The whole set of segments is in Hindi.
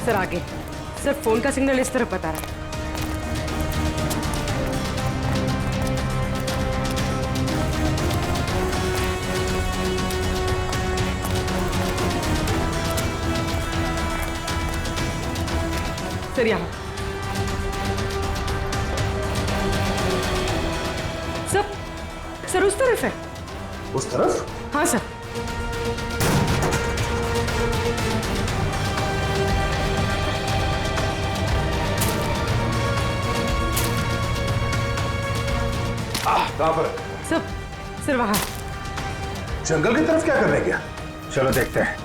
सर आगे सर फोन का सिग्नल इस तरफ बता रहा है। सर यहाँ सर उस तरफ है। उस तरफ? हाँ सर। कहाँ पर? सर वहाँ जंगल की तरफ क्या करने गया? चलो देखते हैं।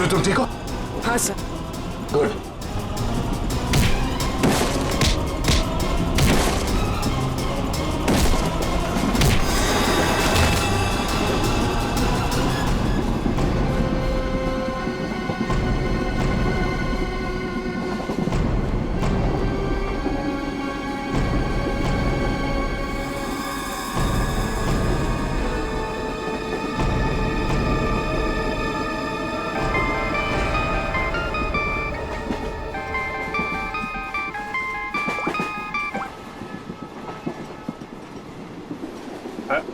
तुम ठीक हो? हाँ sir. Good.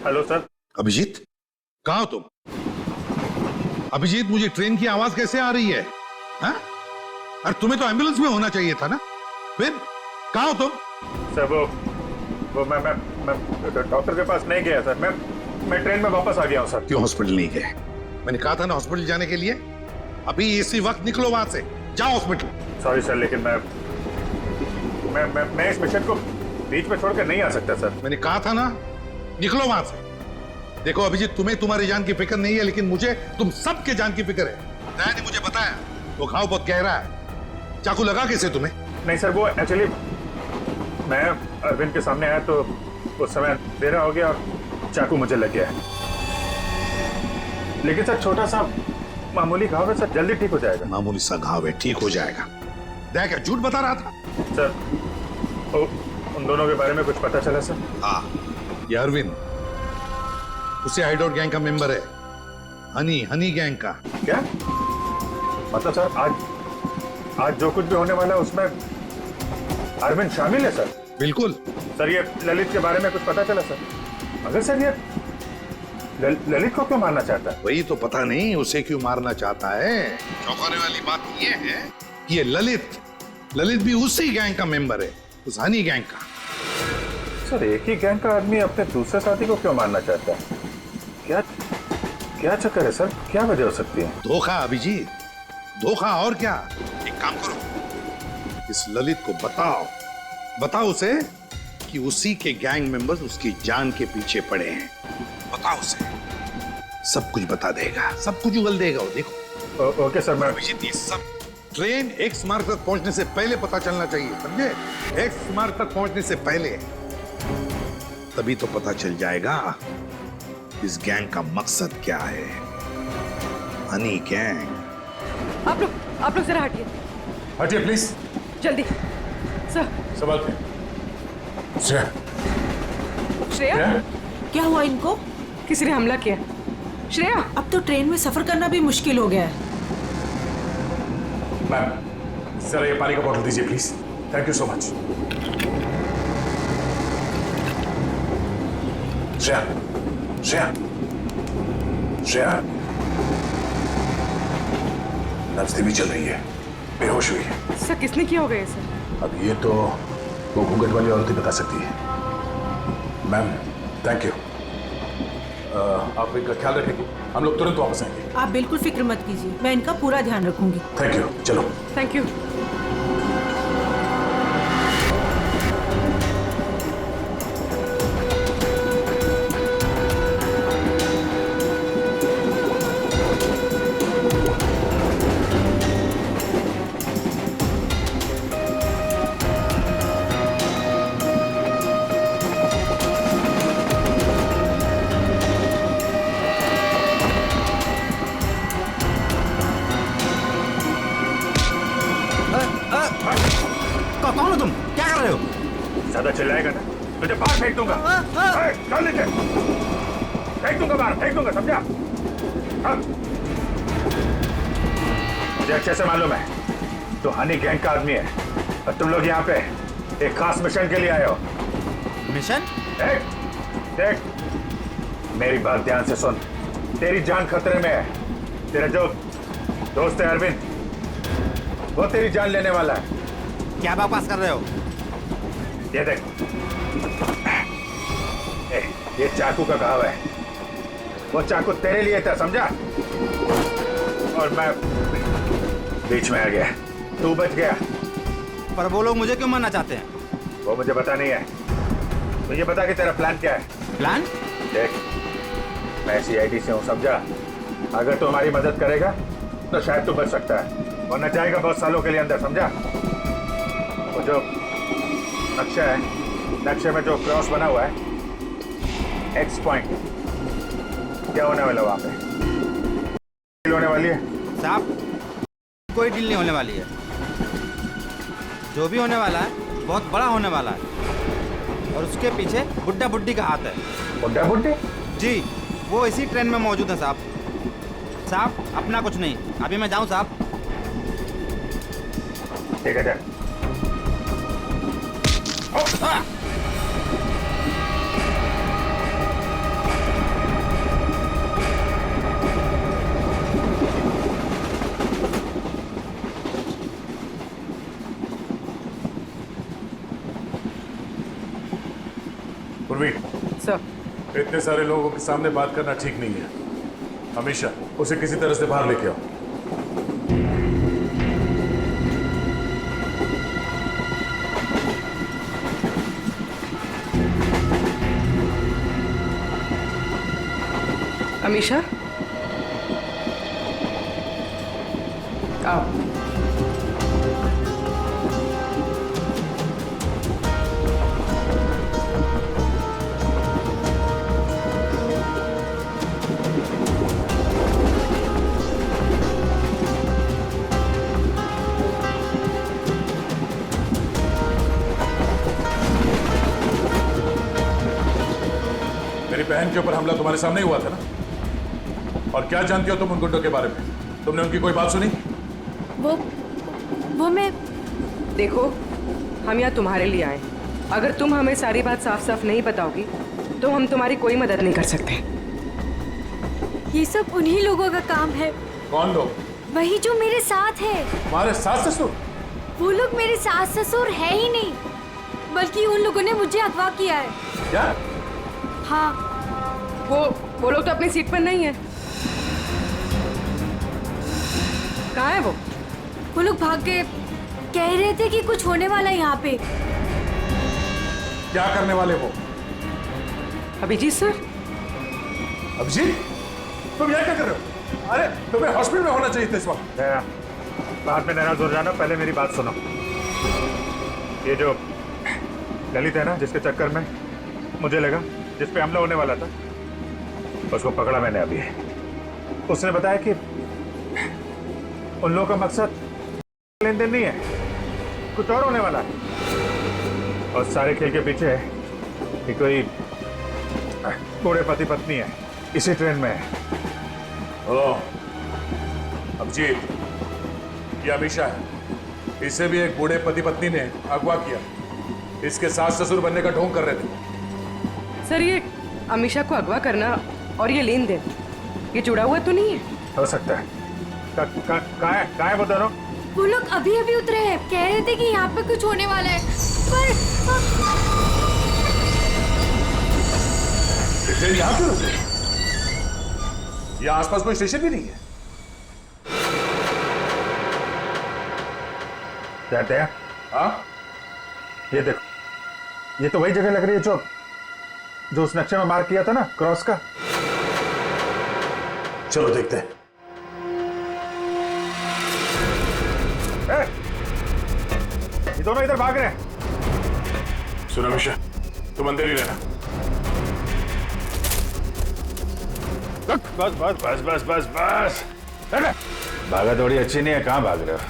Hello sir. Abhijit, कहाँ हो तुम? अभिजीत, मुझे ट्रेन की आवाज कैसे आ रही है? हाँ? अरे तुम्हें तो एम्बुलेंस में होना चाहिए था ना। फिर कहाँ हो तुम? सर वो मैं डॉक्टर के पास नहीं गया सर। मैं ट्रेन में वापस आ गया हूँ सर। क्यों हॉस्पिटल नहीं गए? मैंने कहा था ना हॉस्पिटल जाने के लिए। अभी इसी वक्त निकलो वहां से, जाओ हॉस्पिटल। सॉरी सर, लेकिन मैं इस मिशन को बीच में छोड़कर नहीं आ सकता सर। मैंने कहा था ना, निकलो वहां से। देखो अभिजीत, तुम्हें तुम्हारी जान की फिक्र नहीं है, लेकिन मुझे तुम सबके जान की फिक्र है। दया ने मुझे बताया वो घाव बहुत गहरा है। चाकू लगा कैसे तुम्हें? नहीं सर, वो एक्चुअली मैं अरविंद के सामने आया तो उस समय देरा हो गया और चाकू मुझे लग गया है। लेकिन सर छोटा सा मामूली घाव है सर, जल्दी ठीक हो जाएगा। मामूली सा घाव है, ठीक हो जाएगा। दया क्या झूठ बता रहा था? सर उन दोनों के बारे में कुछ पता चला सर? हाँ, ये अरविंद उसे आइडोर गैंग का मेंबर है। हनी गैंग का। क्या मतलब सर? आज जो कुछ भी होने वाला है उसमें अरविंद शामिल है सर? बिल्कुल सर। ये ललित के बारे में कुछ पता चला सर? अगर सर ये ललित को क्यों मारना चाहता है? वही तो पता नहीं उसे क्यों मारना चाहता है। चौंकाने वाली बात ये है कि ये ललित भी उसी गैंग का मेंबर है, उस हनी गैंग का। सर एक ही गैंग का आदमी अपने दूसरे साथी को क्यों मारना चाहता है? क्या चक्कर है सर? क्या वजह हो सकती है? धोखा अभिजीत, धोखा और क्या। एक काम करो, इस ललित को बताओ उसे कि उसी के गैंग मेंबर्स उसकी जान के पीछे पड़े हैं। बताओ उसे, सब कुछ बता देगा, सब कुछ उगल देगा वो। देखो ओके सर। मैं अभिजीत, ये सब ट्रेन एक्स मार्ग तक पहुंचने से पहले पता चलना चाहिए, समझे? एक्स मार्ग तक पहुंचने से पहले, तभी तो पता चल जाएगा इस गैंग का मकसद क्या है। हनी गैंग। आप लोग जरा हटिए, हटिए प्लीज। जल्दी। सर। सवाल पे। श्रेया, श्रेया, क्या हुआ इनको? किसी ने हमला किया। श्रेया, अब तो ट्रेन में सफर करना भी मुश्किल हो गया है। मैम जरा ये पानी का बोतल दीजिए please. Thank you so much. Shreya, Shreya, Shreya, नब्ज धीमी चल रही है, बेहोश हुई है। सर किसने किया होगा ये सर? अब ये तो वो घूंघट वाली औरत ही बता सकती है। Ma'am thank you. आप इनका ख्याल रखेंगे, हम लोग तुरंत वापस आएंगे। आप बिल्कुल फिक्र मत कीजिए, मैं इनका पूरा ध्यान रखूंगी। थैंक यू, चलो। Thank you. कौन हो तुम? क्या कर रहे हो? ज्यादा चिल्लाएगा ना तुझे बाहर फेंक दूंगा। चल नीचे, फेंक दूंगा बाहर, फेंक दूंगा, समझा? अब मुझे अच्छे से मालूम है तो हनी गैंग का आदमी है और तुम लोग यहाँ पे एक खास मिशन के लिए आए हो। मिशन? देख देख, मेरी बात ध्यान से सुन। तेरी जान खतरे में है। तेरा जो दोस्त है अरविंद, वो तेरी जान लेने वाला है। क्या बकवास कर रहे हो? ये देख, ये चाकू का घाव है। वो चाकू तेरे लिए था, समझा? और मैं बीच में आ गया, तू बच गया। पर वो लोग मुझे क्यों मारना चाहते हैं? वो मुझे पता नहीं है। मुझे बता कि तेरा प्लान क्या है। प्लान? देख, मैं CID से हूँ, समझा? अगर तू हमारी मदद करेगा तो शायद तू बच सकता है, वरना जाएगा बहुत सालों के लिए अंदर, समझा? वो जो नक्शा है, नक्शे में जो क्रॉस बना हुआ है, एक्स पॉइंट, क्या होने वाला वहां पे? डील होने वाली है साहब, कोई डील नहीं होने वाली है। जो भी होने वाला है बहुत बड़ा होने वाला है और उसके पीछे बुड्ढा बुड्ढी का हाथ है। बुड्ढा बुड्ढी? जी, वो इसी ट्रेन में मौजूद है साहब। साहब अपना कुछ नहीं, अभी मैं जाऊं साहब? ठीक है, चल। पूर्वी, सर। इतने सारे लोगों के सामने बात करना ठीक नहीं है। हमेशा उसे किसी तरह से बाहर लेके आओ। अमीशा, आओ। मेरी बहन के ऊपर हमला तुम्हारे सामने ही हुआ था ना? और क्या जानती हो तुम उन गुंडों के बारे में? तुमने उनकी कोई बात सुनी? वो मैं देखो, हम यहाँ तुम्हारे लिए आए। अगर तुम हमें सारी बात साफ साफ नहीं बताओगी तो हम तुम्हारी कोई मदद नहीं कर सकते। ये सब उन्हीं लोगों का काम है। कौन लोग? वही जो मेरे साथ है। तुम्हारे सास ससुर? वो लोग मेरे सास ससुर है ही नहीं, बल्कि उन लोगों ने मुझे अगवा किया है। क्या? हाँ। वो लोग तो अपनी सीट पर नहीं है। कहाँ है वो? वो लोग भाग गए। कह रहे थे कि कुछ होने वाला है यहाँ पे। क्या करने वाले हो? अभिजीत सर, अभिजीत, तुम यहाँ क्या कर रहे हो? अरे तुम्हें हॉस्पिटल में होना चाहिए था इस वक्त। दया, बाद में नाराज हो जाना, पहले मेरी बात सुनो। ये जो ललित है ना, जिसके चक्कर में मुझे लगा जिस पे हमला होने वाला था, उसको पकड़ा मैंने अभी। उसने बताया कि उन लोगों का मकसद लेन देन नहीं है, कुछ और होने वाला है। और सारे खेल के पीछे है कि कोई बूढ़े पति पत्नी है, इसी ट्रेन में है। ओ, अभिजीत, ये अमीशा है। इसे भी एक बूढ़े पति पत्नी ने अगवा किया। इसके सास ससुर बनने का ढोंग कर रहे थे। सर ये अमीशा को अगवा करना और ये लेन देन, ये जुड़ा हुआ तो नहीं है? हो सकता है। कहाँ है वो दोनों? वो लोग अभी अभी उतरे हैं, कह रहे थे कि यहाँ पे कुछ होने वाला है, पर ट्रेन यहाँ क्यों रुकी? यहाँ आसपास कोई स्टेशन भी नहीं है। जानते हैं? हाँ? ये देखो, ये तो वही जगह लग रही है जो उस नक्शे में मार्क किया था ना, क्रॉस का। चलो देखते हैं। ये दोनों इधर भाग रहे हैं। सुनो अमीशा, तुम अंदर ही रहना। बस बस बस बस बस बस। भागा दौड़ी अच्छी नहीं है, कहाँ भाग रहे हो?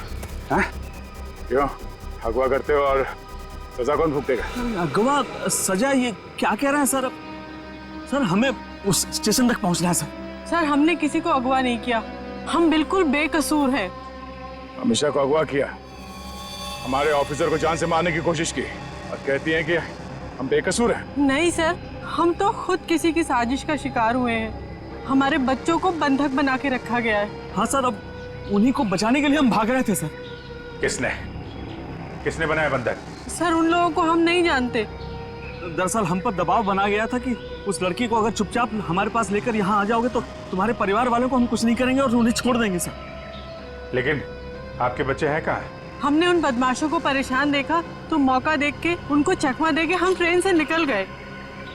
हाँ? क्यों अगवा करते हो और सजा कौन भुगतेगा? अगवा सजा, ये क्या कह रहे हैं सर? सर हमें उस स्टेशन तक पहुंचना है सर। सर हमने किसी को अगवा नहीं किया, हम बिल्कुल बेकसूर हैं। अमीशा को अगवा किया, हमारे ऑफिसर को जान से मारने की कोशिश की और कहती हैं कि हम बेकसूर हैं। नहीं सर, हम तो खुद किसी की साजिश का शिकार हुए हैं। हमारे बच्चों को बंधक बना के रखा गया है। हाँ सर, अब उन्हीं को बचाने के लिए हम भाग रहे थे सर। किसने बनाया बंधक? सर उन लोगों को हम नहीं जानते। दरअसल हम पर दबाव बना गया था कि उस लड़की को अगर चुपचाप हमारे पास लेकर यहाँ आ जाओगे तो तुम्हारे परिवार वालों को हम कुछ नहीं करेंगे और उन्हें छोड़ देंगे सर। लेकिन आपके बच्चे हैं कहाँ? हमने उन बदमाशों को परेशान देखा तो मौका देख के उनको चकमा दे के हम ट्रेन से निकल गए।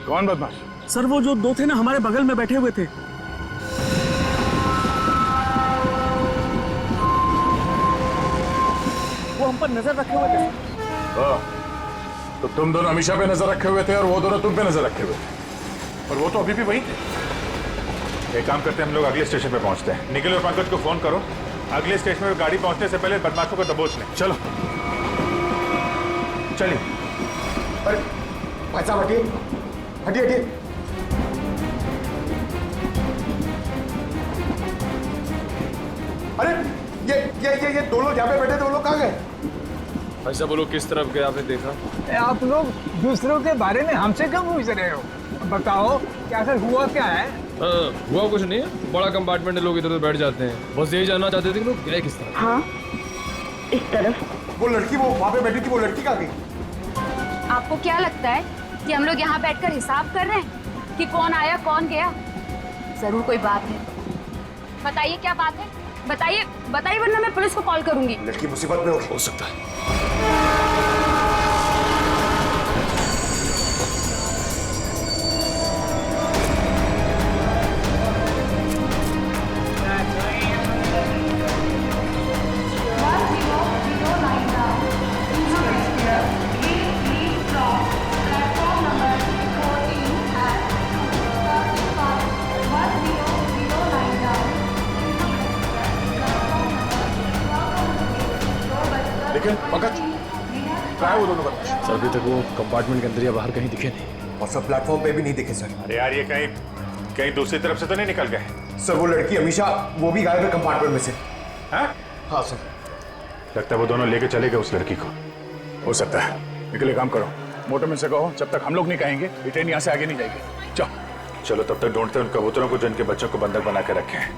कौन बदमाश? सर वो जो दो थे ना, हमारे बगल में बैठे हुए थे। वो हम पर नजर रखे हुए थे। तो तुम दोनों अमीशा पे नजर रखे हुए थे और वो दोनों तुम पे नजर रखे हुए थे, और वो तो अभी भी वहीं थे। एक काम करते हैं, हम लोग अगले स्टेशन पे पहुंचते हैं। निखिल और पंकज को फोन करो, अगले स्टेशन पे गाड़ी पहुंचने से पहले बदमाशों को दबोच लें। चलो चलिए। अरे भाई साहब हटिए, हटिए हटिए। अरे ये दो लोग यहाँ पे बैठे थे, वो लोग कहाँ गए? भाई साहब वो लोग किस तरफ गए आपने देखा? आप लोग दूसरों के बारे में हमसे क्यों पूछ रहे हो? बताओ क्या सर हुआ क्या है? हुआ कुछ नहीं है, बड़ा कंपार्टमेंट है, लोग इधर उधर बैठ जाते हैं। बस यही जानना चाहते थे कि लोग गए किस तरफ। हाँ इस तरफ। वो लड़की वो वहाँ पे बैठी थी, वो लड़की कहाँ गई? आपको क्या लगता है कि हम लोग यहाँ बैठकर हिसाब कर रहे हैं कि कौन आया कौन गया? जरूर कोई बात है। बताइए क्या बात है, बताइए बताइए, वरना मैं पुलिस को कॉल करूंगी। लड़की मुसीबत में हो सकता है। लेकिन पंकज, क्या है वो दोनों बदमाश? सर अभी तक वो कंपार्टमेंट के अंदर या बाहर कहीं दिखे नहीं। और सब प्लेटफॉर्म पे भी नहीं दिखे सर। अरे यार, ये कहीं दूसरी तरफ से तो नहीं निकल गए? सर वो लड़की अमीशा, वो भी गायब है कंपार्टमेंट में से। हाँ हाँ सर। लगता है वो दोनों लेके चले गए उस लड़की को। हो सकता है। निकले काम करो, मोटर में से कहो जब तक हम लोग नहीं कहेंगे ये ट्रेन यहाँ से आगे नहीं जाएगी। चलो तब तक ढूंढते हैं उन कबूतरों को जिनके बच्चों को बंधक बना के रखे हैं।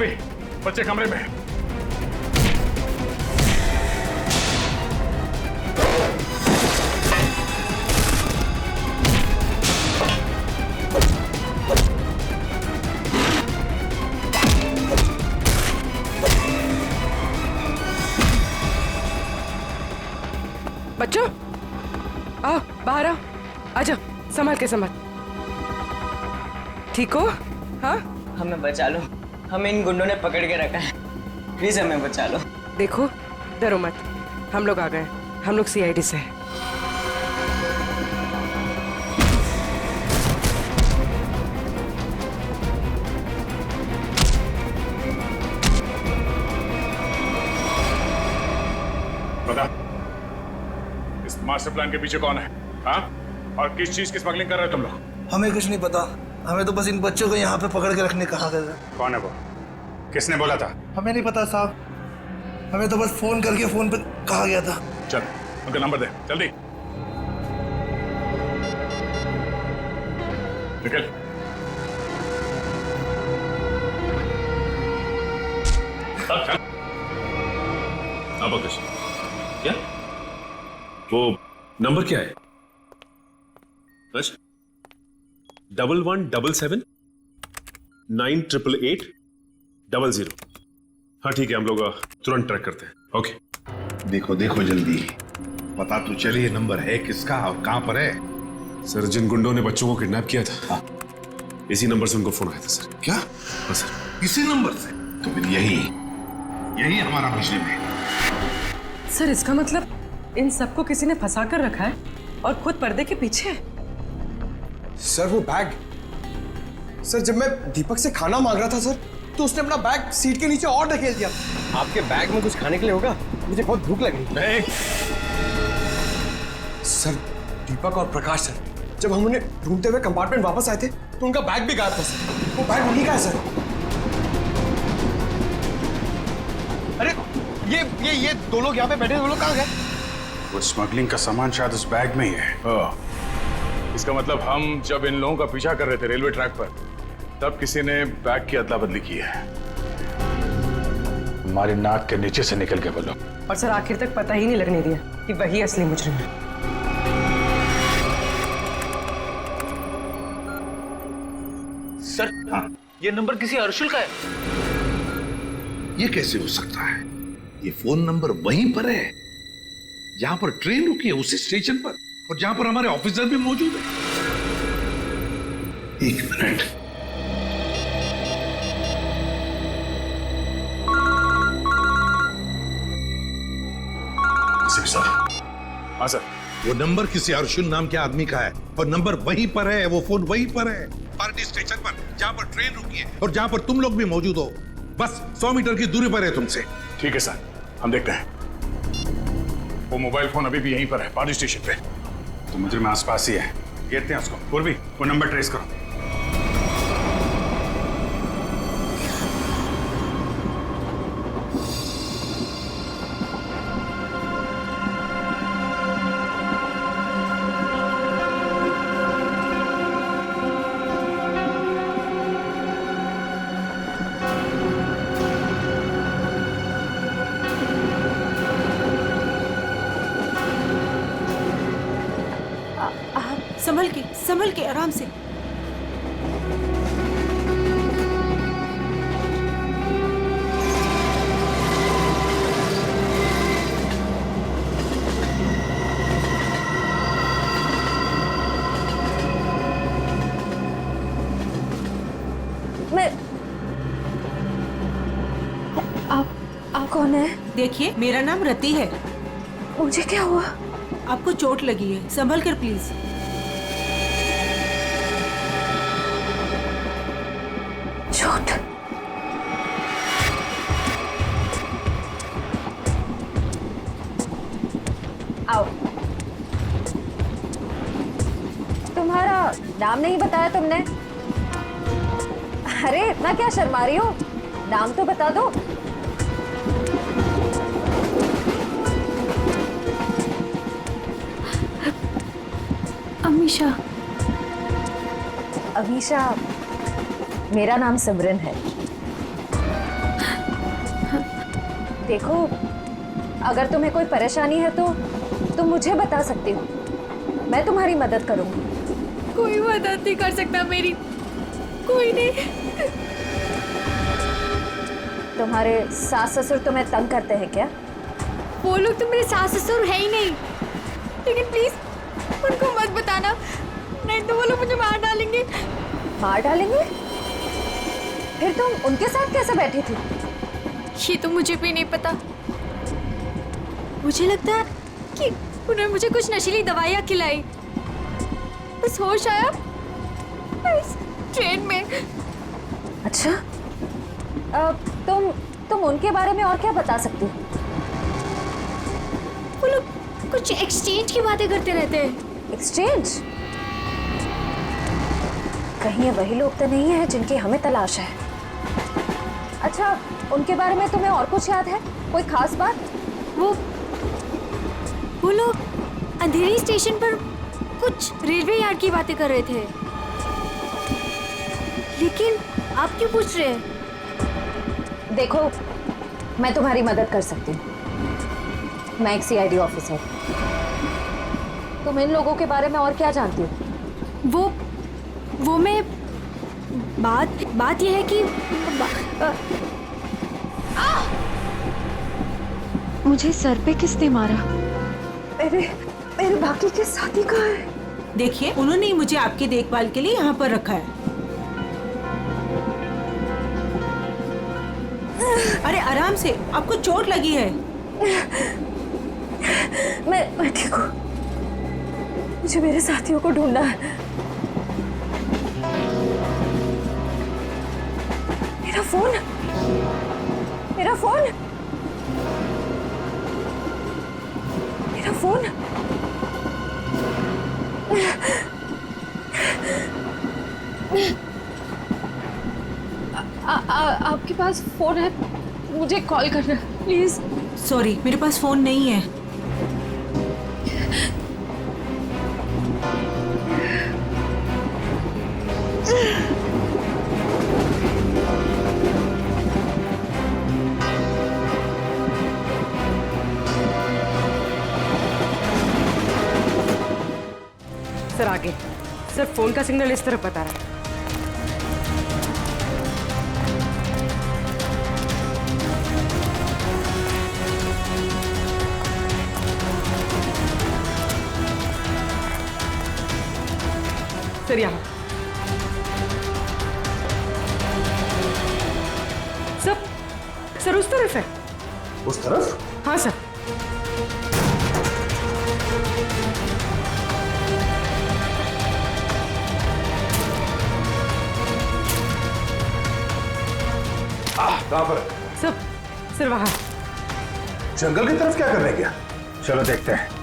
पूर्वी, बच्चे कमरे में। बच्चों आओ, बाहर आओ, आजा, संभाल के संभाल। ठीक हो? हाँ, हमें बचा लो, हमें इन गुंडों ने पकड़ के रखा है, प्लीज हमें बचा लो। देखो, डरो मत, हम लोग आ गए, हम लोग सीआईडी से हैं। बता, इस मास्टर प्लान के पीछे कौन है? हाँ? और किस चीज की स्मगलिंग कर रहे हो तुम लोग? हमें कुछ नहीं पता, हमें तो बस इन बच्चों को यहाँ पे पकड़ के रखने कहा गया था। कौन है वो? किसने बोला था? हमें नहीं पता साहब, हमें तो बस फोन करके फोन पे कहा गया था। चल, उनका नंबर दे, जल्दी। निकल। चल। अब क्या? वो नंबर क्या है? 1177-988-00। हाँ ठीक है, हम लोग तुरंत ट्रैक करते हैं। ओके। देखो देखो जल्दी, पता तो चलिए नंबर है किसका और कहां पर है। सर, जिन गुंडों ने बच्चों को किडनैप किया था, इसी नंबर से उनको फोन आया था सर। क्या? हाँ सर। इसी नंबर से? तो फिर यही हमारा मिशन है। सर, इसका मतलब इन सबको किसी ने फंसा कर रखा है और खुद पर्दे के पीछे है। सर वो बैग, सर जब मैं दीपक से खाना मांग रहा था सर, तो उसने अपना बैग सीट के नीचे और ढकेल दिया। आपके बैग में कुछ खाने के लिए होगा? मुझे बहुत भूख लगी। सर, दीपक और प्रकाश सर, जब हम उन्हें ढूंढते हुए कंपार्टमेंट वापस आए थे, तो उनका बैग भी गायब था सर। वो बैग उन्हीं का है सर। अरे ये दो लोग यहाँ पे बैठे, वो लोग कहाँ गए? वो स्मगलिंग का सामान शायद उस बैग में ही है। इसका मतलब हम जब इन लोगों का पीछा कर रहे थे रेलवे ट्रैक पर, तब किसी ने बैग की अदला बदली की है। हमारी नाक के नीचे से निकल के बोलो। और सर, आखिर तक पता ही नहीं लगने दिया कि वही असली मुजरिम है। सर, ये नंबर किसी अर्शुल का है। ये कैसे हो सकता है? ये फोन नंबर वहीं पर है जहां पर ट्रेन रुकी है, उसी स्टेशन पर, और जहां पर हमारे ऑफिसर भी मौजूद है। एक मिनट। सर। हाँ सर। वो नंबर किसी अर्जुन नाम के आदमी का है और नंबर वहीं पर है, वो फोन वहीं पर है, पार्टी स्टेशन पर, जहां पर ट्रेन रुकी है और जहां पर तुम लोग भी मौजूद हो। बस 100 मीटर की दूरी पर है तुमसे। ठीक है सर, हम देखते हैं। वो मोबाइल फोन अभी भी यहीं पर है, पार्टी स्टेशन पे। तो मुझे आसपास ही है, घेरते हैं उसको। पूर्वी, वो नंबर ट्रेस करो। संभल के आराम से। आप कौन है? देखिए, मेरा नाम रति है। मुझे क्या हुआ? आपको चोट लगी है, संभल कर प्लीज। चोट? आओ। तुम्हारा नाम नहीं बताया तुमने? अरे इतना क्या शर्मा रही हो? नाम तो बता दो। अमीशा। अमीशा, मेरा नाम सिमरन है। देखो, अगर तुम्हें कोई परेशानी है तो तुम मुझे बता सकती हो, मैं तुम्हारी मदद करूंगी। कोई मदद नहीं कर सकता मेरी, कोई नहीं। तुम्हारे सास ससुर तुम्हें तंग करते हैं क्या? वो लोग तो मेरे सास ससुर है ही नहीं, लेकिन प्लीज उनको मत बताना, नहीं तो वो लोग मुझे मार डालेंगे। मार डालेंगे? फिर तुम उनके साथ कैसे बैठी थी? ये तो मुझे भी नहीं पता। मुझे लगता है कि उन्होंने मुझे कुछ नशीली दवाइयाँ खिलाई, बस होश आया इस ट्रेन में। अच्छा, तुम उनके बारे में और क्या बता सकती हो? वो लोग कुछ एक्सचेंज की बातें करते रहते हैं। एक्सचेंज? कहीं ये वही लोग तो नहीं है जिनकी हमें तलाश है। अच्छा, उनके बारे में तुम्हें और कुछ याद है? कोई खास बात? वो लोग अंधेरी स्टेशन पर कुछ रेलवे यार्ड की बातें कर रहे थे, लेकिन आप क्यों पूछ रहे हैं? देखो, मैं तुम्हारी मदद कर सकती हूँ। मैं एक सीआईडी ऑफिसर। तुम इन लोगों के बारे में और क्या जानती हो? वो मैं बात यह है कि मुझे सर पे किसने मारा? मेरे बाकी के साथी कहाँ हैं? देखिए, उन्होंने ही मुझे आपकी देखभाल के लिए यहाँ पर रखा है। अरे आराम से, आपको चोट लगी है। मैं ठीक हूँ। मुझे मेरे साथियों को ढूंढना है। मेरा फोन, मेरा फोन, मेरा फोन। आपके पास फोन है? मुझे कॉल करना प्लीज। सॉरी, मेरे पास फोन नहीं है। सर आगे, सर फोन का सिग्नल इस तरफ बता रहा है। सर यहाँ, सर उस तरफ है। उस तरफ? हाँ सर। कहाँ पर? सर वहाँ। जंगल की तरफ क्या करने गया? चलो देखते हैं।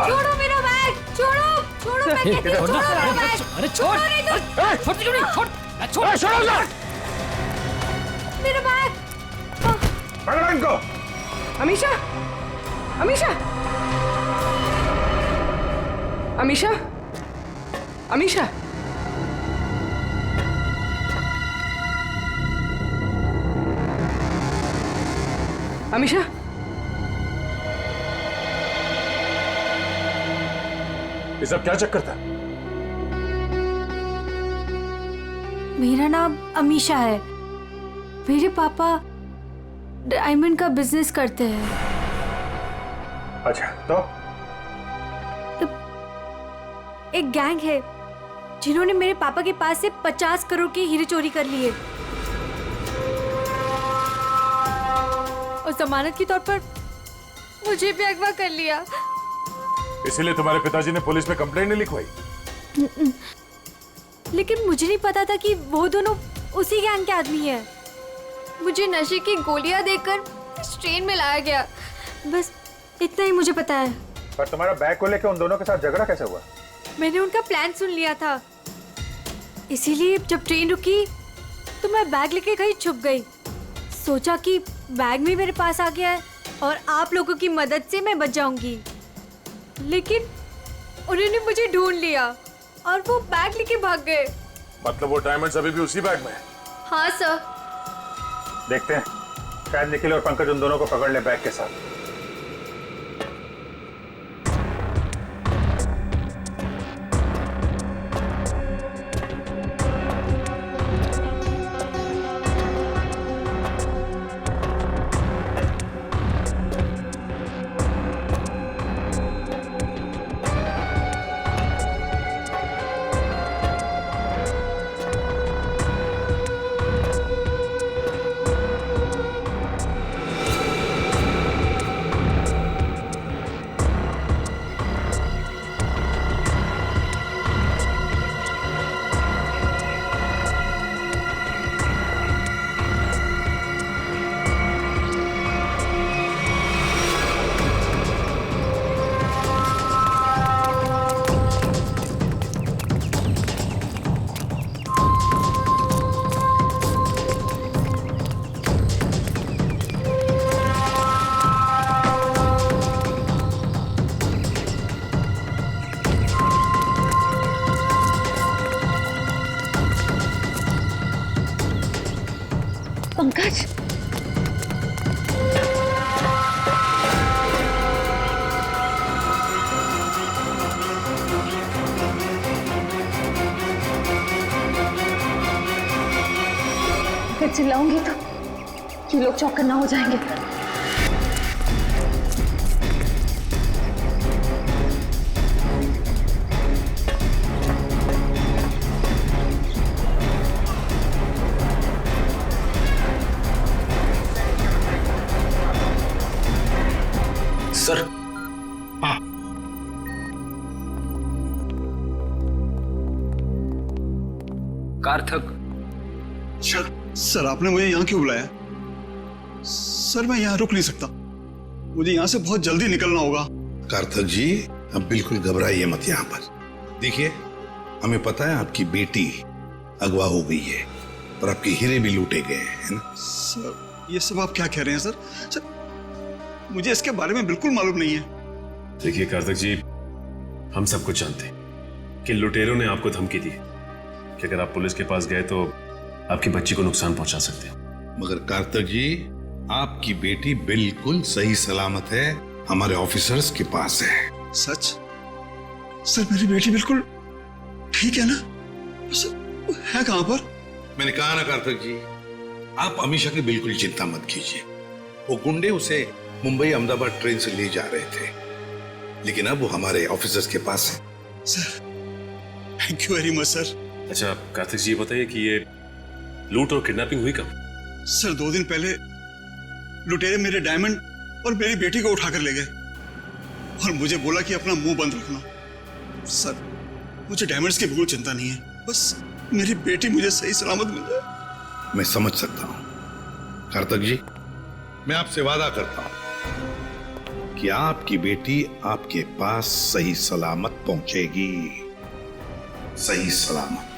छोड़ो मेरा बैग, छोड़ो मैं कहती हूँ, छोड़ो मेरा बैग। अरे छोड़, नहीं तो छोड़ क्यों नहीं? छोड़, छोड़ो मेरा बैग। पकड़ो इनको। अमीशा, अमीशा, अमीशा, अमीशा। अमीशा, ये सब क्या चक्कर था? मेरा नाम अमीशा है। मेरे पापा डायमंड का बिजनेस करते हैं। अच्छा, तो एक गैंग है जिन्होंने मेरे पापा के पास से 50 करोड़ के हीरे चोरी कर लिए और जमानत के तौर पर मुझे भी अगवा कर लिया। इसीलिए तुम्हारे पिताजी ने पुलिस में कंप्लेंट नहीं लिखवाई? लेकिन मुझे नहीं पता था कि वो दोनों उसी गैंग के आदमी हैं। मुझे नशे की गोलियां देकर इस ट्रेन में लाया गया, बस इतना ही मुझे पता है। पर तुम्हारा बैग को लेकर उन दोनों के साथ झगड़ा कैसे हुआ? मैंने उनका प्लान सुन लिया था। इसीलिए जब ट्रेन रुकी तो मैं बैग लेके कहीं छुप गई। सोचा कि बैग भी मेरे पास आ गया है और आप लोगों की मदद से मैं बच जाऊंगी। लेकिन उन्होंने मुझे ढूंढ लिया और वो बैग लेके भाग गए। मतलब वो डायमंड्स अभी भी उसी बैग में है? हाँ सर। देखते हैं, शायद निखिल और पंकज उन दोनों को पकड़ ले बैग के साथ। पंकज, अगर चिल्लाऊंगी तो ये लोग चौकन्ना हो जाएंगे। सर, हाँ, कार्थक। सर आपने मुझे यहाँ क्यों बुलाया? सर मैं यहाँ रुक नहीं सकता, मुझे यहाँ से बहुत जल्दी निकलना होगा। कार्थक जी, अब बिल्कुल घबराइए मत यहाँ पर। देखिए, हमें पता है आपकी बेटी अगवा हो गई है और आपके हीरे भी लूटे गए हैं, है ना? सर ये सब आप क्या कह रहे हैं सर? सर मुझे इसके बारे में बिल्कुल मालूम नहीं है। देखिए कार्थक जी, हम सब कुछ जानते हैं कि लुटेरों ने आपको धमकी दी कि अगर आप पुलिस के पास गए तो आपकी बच्ची को नुकसान पहुंचा सकते हैं। मगर कार्थक जी, आपकी बेटी बिल्कुल सही सलामत है, हमारे ऑफिसर्स के पास है। सच? सर मेरी बेटी बिल्कुल ठीक है ना? सर है कहां पर? मैंने कहा ना कार्थक जी, आप अमीषा की बिल्कुल चिंता मत कीजिए। वो गुंडे उसे मुंबई अहमदाबाद ट्रेन से ले जा रहे थे, लेकिन अब वो हमारे ऑफिसर्स के पास है। Sir thank you very much sir. अच्छा कार्तिक जी, बताइए कि ये लूट और किडनैपिंग हुई कब? सर 2 दिन पहले लुटेरे मेरे डायमंड और मेरी बेटी को उठाकर ले गए और मुझे बोला कि अपना मुंह बंद रखना। सर मुझे डायमंड्स की बिल्कुल चिंता नहीं है, बस मेरी बेटी मुझे सही सलामत मिल जाए। मैं समझ सकता हूं कार्थक जी, मैं आपसे वादा करता हूं कि आपकी बेटी आपके पास सही सलामत पहुंचेगी, सही सलामत।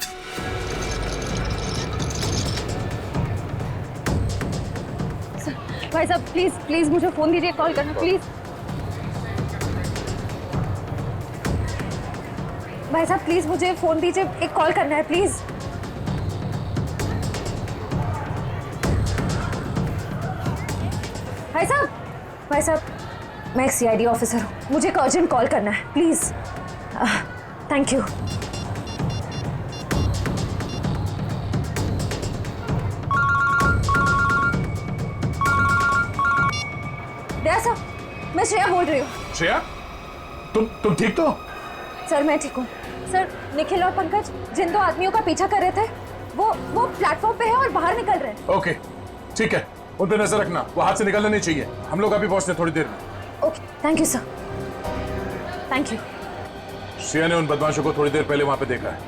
भाई साहब प्लीज प्लीज मुझे फोन दीजिए, कॉल करना प्लीज। भाई साहब प्लीज मुझे फोन दीजिए, एक कॉल करना है प्लीज। भाई साहब मैं एक सीआईडी ऑफिसर हूँ, मुझे एक अर्जेंट कॉल करना है प्लीज। Thank you. मैं श्रेया बोल रही हूँ। श्रेया, तुम ठीक तो? सर मैं ठीक हूँ। सर निखिल और पंकज जिन 2 आदमियों का पीछा कर रहे थे वो प्लेटफॉर्म पे है और बाहर निकल रहे हैं। ओके ठीक है, उन पे नजर रखना, वो हाथ से निकलना नहीं चाहिए। हम लोग अभी पहुंचते थोड़ी देर में। Okay thank you sir, thank you. Shreya ने उन बदमाशों को थोड़ी देर पहले वहां पे देखा है,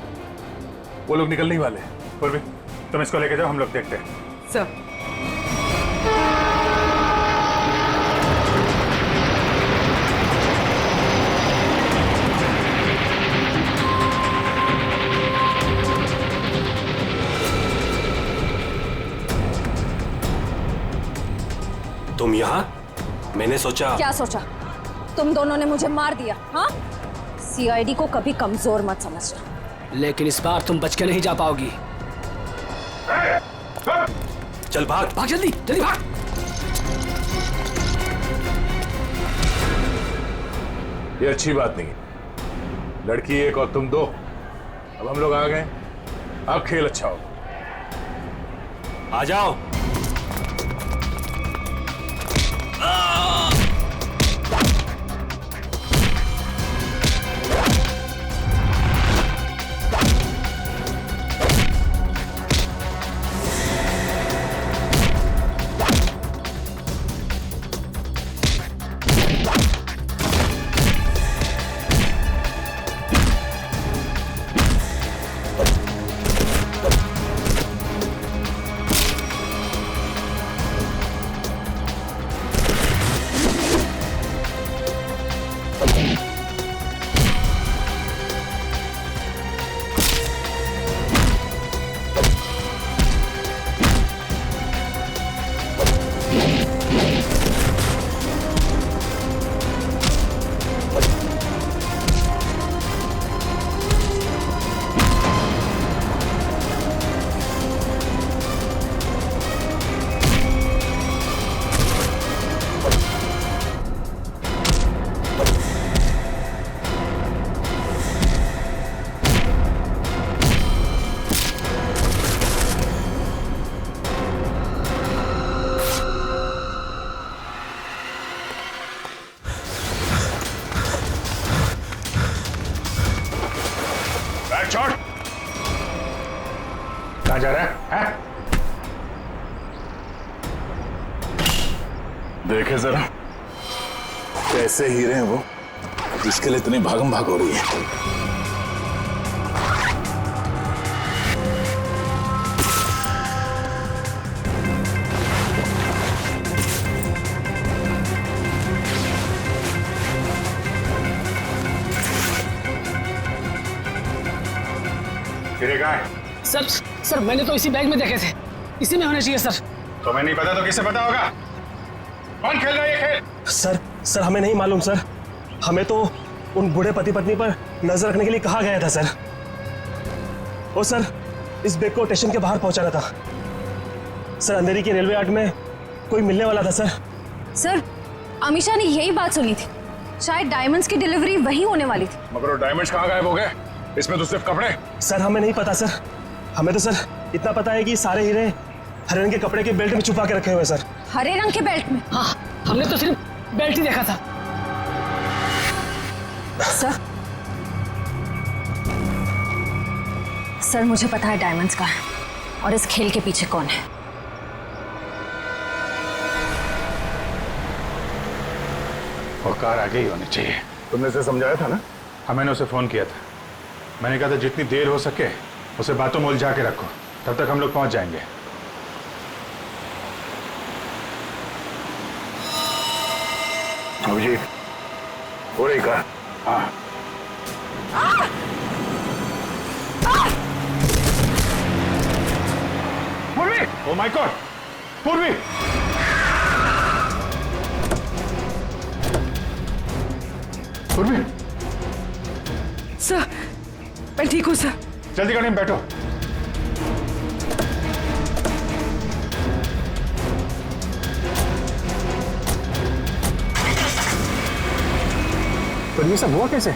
वो लोग निकलने ही वाले हैं। पूर्वी तुम इसको लेके जाओ, हम लोग देखते हैं। सर तुम यहाँ? मैंने सोचा। क्या सोचा? तुम दोनों ने मुझे मार दिया, हाँ? सीआईडी को कभी कमजोर मत समझना। लेकिन इस बार तुम बच के नहीं जा पाओगी। चल भाग भाग, जल्दी जल्दी भाग। ये अच्छी बात नहीं है। लड़की एक और तुम दो। अब हम लोग आ गए, अब खेल अच्छा होगा। आ जाओ। छोड़। कहाँ जा रहा है? देखे जरा कैसे हीरे हैं वो, जिसके लिए इतनी भागम भाग हो रही है। सर सर मैंने तो इसी बैग में देखे थे, इसी में होने चाहिए सर। तुम्हें नहीं पता तो किसे पता होगा? कौन खेल रहा है ये खेल? सर हमें नहीं मालूम सर। हमें तो उन बूढ़े पति पत्नी पर नजर रखने के लिए कहा गया था सर। और सर इस बैग को स्टेशन के बाहर पहुंचाना था सर। अंधेरी की रेलवे यार्ड में कोई मिलने वाला था सर। सर अमीशा ने यही बात सुनी थी, शायद डायमंड्स की डिलीवरी वहीं होने वाली थी। मगर वो डायमंड्स कहाँ गायब हो गए? इसमें तो सिर्फ कपड़े। सर हमें नहीं पता सर। हमें तो सर इतना पता है कि सारे हीरे हरे रंग के कपड़े के बेल्ट में छुपा के रखे हुए सर। हरे रंग के बेल्ट में? हाँ हमने तो सिर्फ बेल्ट ही देखा था सर मुझे पता है डायमंड्स का है और इस खेल के पीछे कौन है। वो कार आगे ही होनी चाहिए। तुमने उसे समझाया था ना? हाँ मैंने उसे फोन किया था। मैंने कहा था जितनी देर हो सके उसे बातों में उलझा के रखो, तब तक हम लोग पहुंच जाएंगे। अभिजीत हो रही कार? हाँ पूर्वी! Oh my God! पूर्वी! पूर्वी! सर मैं ठीक हूँ सर। जल्दी गाड़ी में बैठो। पूर्वी सब हुआ कैसे?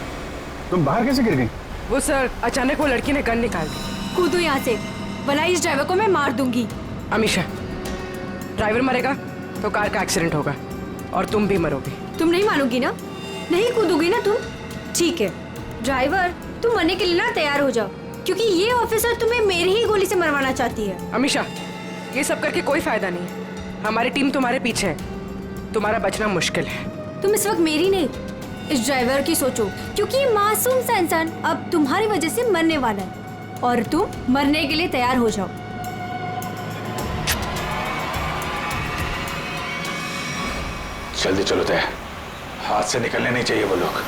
तुम बाहर कैसे गिर गई? वो सर अचानक वो लड़की ने गन निकाल दी। कूदो यहाँ से, वरना इस ड्राइवर को मैं मार दूंगी। अमीशा ड्राइवर मरेगा तो कार का एक्सीडेंट होगा और तुम भी मरोगी। तुम नहीं मानोगी ना? नहीं कूदोगी ना तुम? ठीक है ड्राइवर, तुम मरने के लिए ना तैयार हो जाओ, क्योंकि ये ऑफिसर तुम्हें मेरी ही गोली से मरवाना चाहती है। अमीशा ये सब करके कोई फायदा नहीं है। हमारी टीम तुम्हारे पीछे है, तुम्हारा बचना मुश्किल है। तुम इस वक्त मेरी नहीं, इस ड्राइवर की सोचो, क्योंकि ये मासूम सा इंसान अब तुम्हारी वजह से मरने वाला है और तुम मरने के लिए तैयार हो जाओ। जल्दी चलो तय, हाथ से निकलने नहीं चाहिए वो लोग।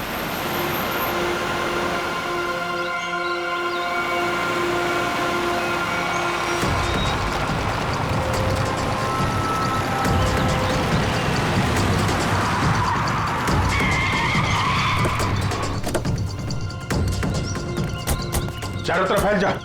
चारों तरफ फैल जा।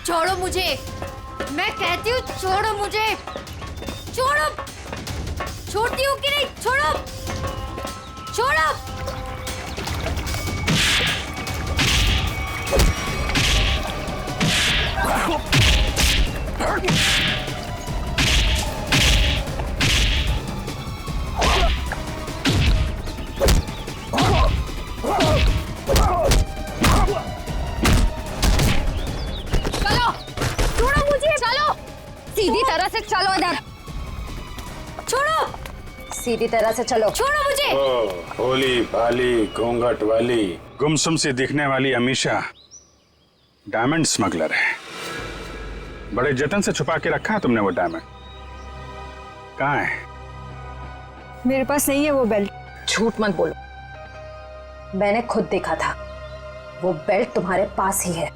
छोड़ो मुझे, मैं कहती हूँ छोड़ो मुझे, छोड़ो, छोड़ती हूँ कि नहीं, छोड़ो, छोड़ो। सीधी तरह से चलो इधर, छोड़ो, सीधी तरह से चलो, छोड़ो मुझे। ओ, भोली भाली घूंघट वाली गुमसुम सी दिखने वाली अमीशा डायमंड स्मगलर है। बड़े जतन से छुपा के रखा है तुमने वो डायमंड, कहाँ है? मेरे पास नहीं है वो बेल्ट। झूठ मत बोलो, मैंने खुद देखा था, वो बेल्ट तुम्हारे पास ही है।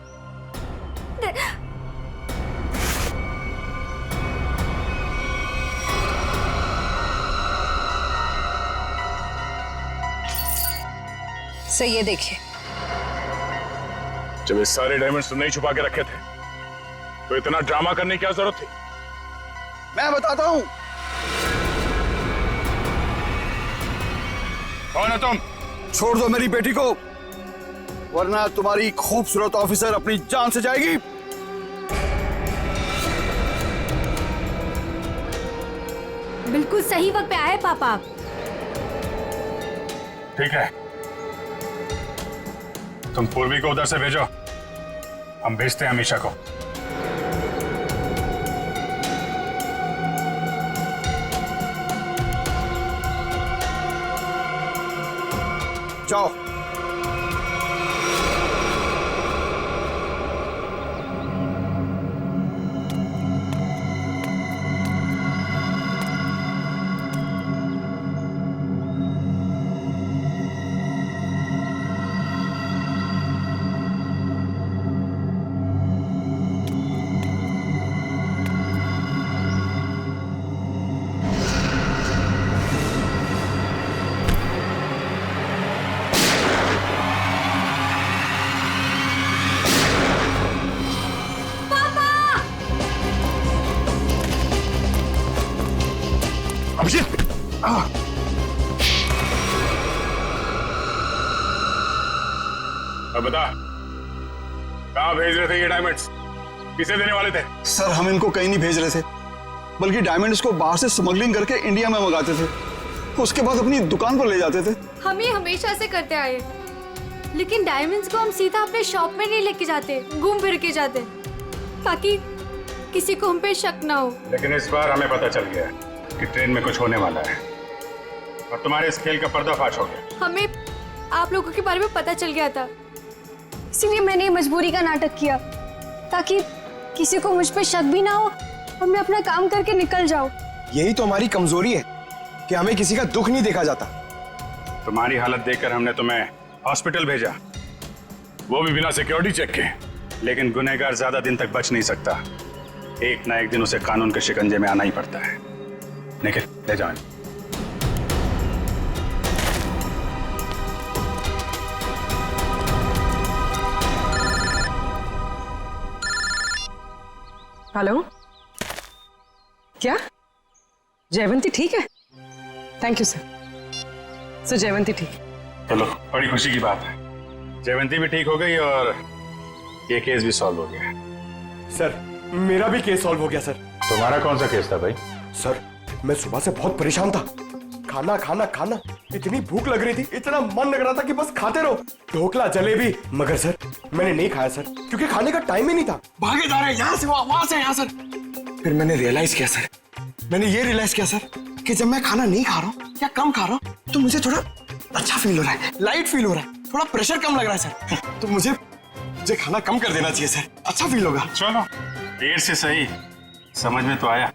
सही ये देखिए, जब ये सारे डायमंड्स तुमने ही छुपा के रखे थे तो इतना ड्रामा करने की क्या जरूरत थी? मैं बताता हूं। कौन है तुम? छोड़ दो मेरी बेटी को, वरना तुम्हारी खूबसूरत ऑफिसर अपनी जान से जाएगी। बिल्कुल सही वक्त पे आए पापा। ठीक है, तुम पूर्वी को उधर से भेजो, हम भेजते हैं अमीशा को। जाओ। अभिजीत अब बता, कहाँ भेज रहे थे ये डायमंड्स? किसे देने वाले थे? सर हम इनको कहीं नहीं भेज रहे थे, बल्कि डायमंड्स को बाहर से स्मगलिंग करके इंडिया में मंगाते थे, उसके बाद अपनी दुकान पर ले जाते थे। हम ये हमेशा से करते आए, लेकिन डायमंड्स को हम सीधा अपने शॉप में नहीं लेके जाते, घूम फिर के जाते ताकि किसी को हम पे शक ना हो। लेकिन इस बार हमें पता चल गया कि ट्रेन में कुछ होने वाला है और तुम्हारे इस खेल का पर्दाफाश हो गया। हमें आप लोगों के बारे में पता चल गया था, इसीलिए मैंने ये मजबूरी का नाटक किया ताकि किसी को मुझ पे शक भी ना हो और मैं अपना काम करके निकल जाऊं। यही तो हमारी कमजोरी है कि हमें किसी का दुख नहीं देखा जाता। तुम्हारी हालत देखकर हमने तुम्हें हॉस्पिटल भेजा, वो भी बिना सिक्योरिटी चेक के। लेकिन गुनहगार ज्यादा दिन तक बच नहीं सकता, एक ना एक दिन उसे कानून के शिकंजे में आना ही पड़ता है। निखिल ले जाओ। हेलो, क्या जयवंती ठीक है? Thank you sir. So Jayvanti ठीक है। चलो, बड़ी खुशी की बात है, जयवंती भी ठीक हो गई और ये केस भी सॉल्व हो गया। सर मेरा भी केस सॉल्व हो गया सर। तुम्हारा कौन सा केस था भाई? सर मैं सुबह से बहुत परेशान था, खाना खाना खाना, इतनी भूख लग रही थी, इतना मन लग रहा था कि बस खाते रहो, ढोकला जलेबी, मगर सर मैंने नहीं खाया सर, क्योंकि खाने का टाइम ही नहीं था। भागे जा रहे हैं यहाँ से वहां से यहाँ सर। फिर मैंने रियलाइज किया सर, मैंने ये रियलाइज किया सर कि जब मैं खाना नहीं खा रहा हूँ या कम खा रहा हूँ तो मुझे थोड़ा अच्छा फील हो रहा है, लाइट फील हो रहा है, थोड़ा प्रेशर कम लग रहा है सर। तो मुझे खाना कम कर देना चाहिए सर, अच्छा फील होगा। चलो, देर से सही, समझ में तो आया।